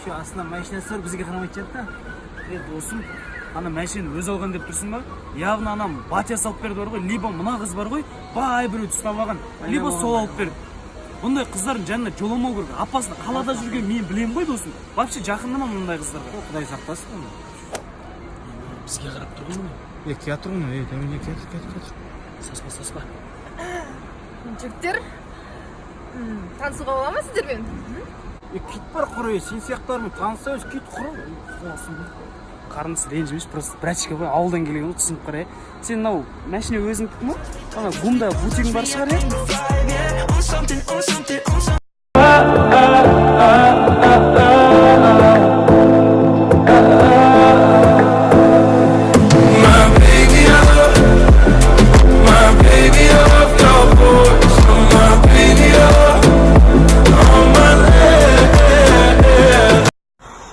Şu aslında машинасы бар, бізге қарамай жатты да. Досым, ана машинаны өз алған деп тұрсың ба? Яғни анам батя салып берді бар ғой, либо мына қыз бар ғой, бай біреу ұстап алған, либо сол алып берді. Бұндай қыздардың жанына жоламау керек. Апасына қалада жүрген мен білем ғой досым. Вообще жақындама мұндай қыздарға. Құдай сақтасын. Бізге қарап тұрғын ба? Кете тұрғын, кете. Саспа. Жігіттер, танысуға бола ма сіздермен? Кит бар құры, сен сияқтарымен таныса өз кит құры. Қарындысы ренжімеш, просто братчика ғой, ауылдан келген түсініп қарай. Сен мынау машина өзіңдікі ме? Ана гумда бутигің бар шығар е?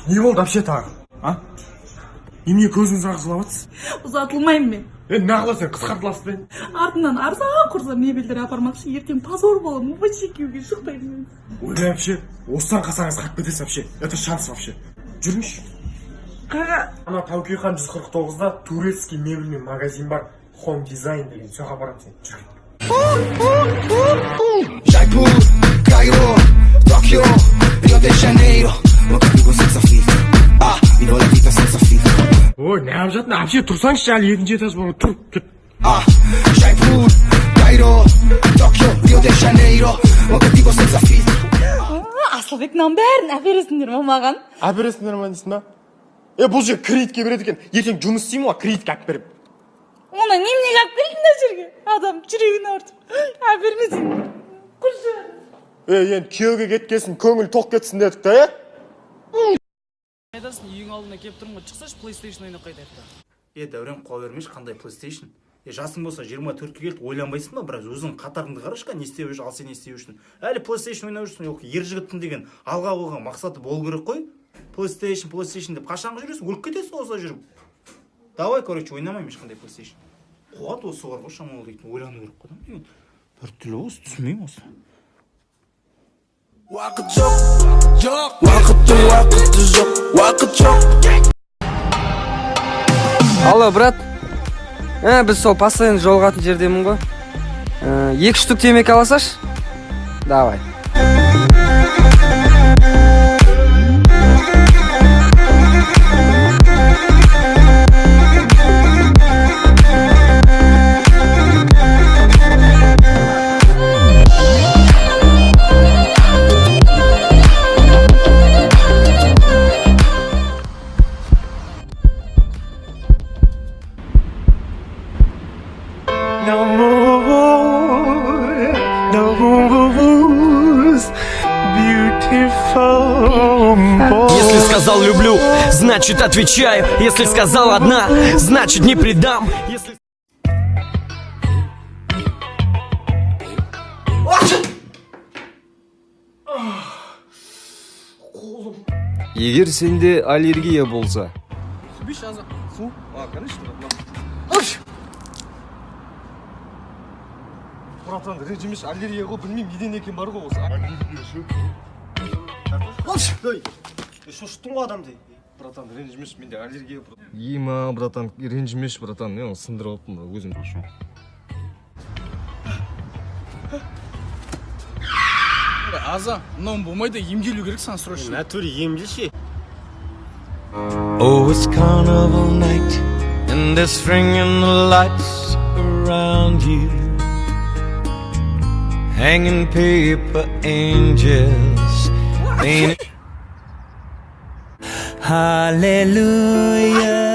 Не болды вообще тағы? А? Немене көзіңіз ағызылап жатсыз? Ұзатылмаймын мен. Нағыла сен қысқартыласыз бен. Артынан арзан-құрза мебельдер апармақшы, ертең позор боламын, вообще күйеуге шықпаймын. Ой, вообще, осыдан қасаңыз қап кетесіз вообще. Это шанс вообще. Жүріңізші. Қаға. Ана Таукихан 149-да турецкий мебельный магазин бар. Home Design деген, соға барам сен. Jaipur, Cairo, Tokyo, Rio de Janeiro. Nunca vivo senza filtro. Vivo la vita senza filtro. Ой, не алып жатыр, вообще тұрсаңызшы әлі екінші этаж бар, тұр, кет. Jaipur, Cairo, Tokyo, Rio de Janeiro. Nunca vivo senza filtro. Асылбек мынаның бәрін әпересіңдер ма маған? Әпересіңдер ма дейсің ба? Бұл жер кредитке береді екен. Ертең жұмыс істеймін ғой, кредитке әп беріп. Оны неменеге алып келдің мына жерге? Адам жүрегін ауыртып. Әпермесең. Құршы. Енді күйеуге кеткесін, көңіл тоқ кетсін дедік та, Айтасың, үйің алдына келіп тұрмын ғой, шықсашы PlayStation ойнап қайтайық та. Дәурен қуа бермеші, қандай PlayStation? Жасың болса 24-ке келді, ойланбайсың ба, бірақ өзің қатарыңды қарашқа, не істеп үшін, ал сен не істеп үшін. Әлі PlayStation ойнап жүрсің, ер жігіттің деген алға қойған мақсаты болу керек қой. PlayStation деп қашанғы жүресің, өліп кетесің осылай жүріп. Давай, короче, ойнамаймын ешқандай PlayStation. Қуат осы бар ғой, шамалы дейтін, ойлану керек қой деген. Бір түрлі осы, түсінбеймін осы. Уақыт жоқ, уақыт жоқ. Алло, брат. Біз сол постоянно жолығатын жердемін ғой. 2 штук темекі аласаш? Давай. Если сказал люблю, значит отвечаю. Если сказал одна, значит не предам. Егер сенде аллергия болса. Су? Конечно. Братан, ренжімеш, аллергия ғой, білмеймін, неден екен бар ғой осы. Аллергия ше? Шошыттың ғой адамды. Братан, ренжімеш, менде аллергия. Ема, братан, ренжімеш, братан, мен сындырып алыппын, өзім. Аза, мынауын болмайды, емделу керек сан срочно. Натуре емделші. Oh, it's carnival night, and they're stringing the lights around you, hanging paper angels. Hallelujah.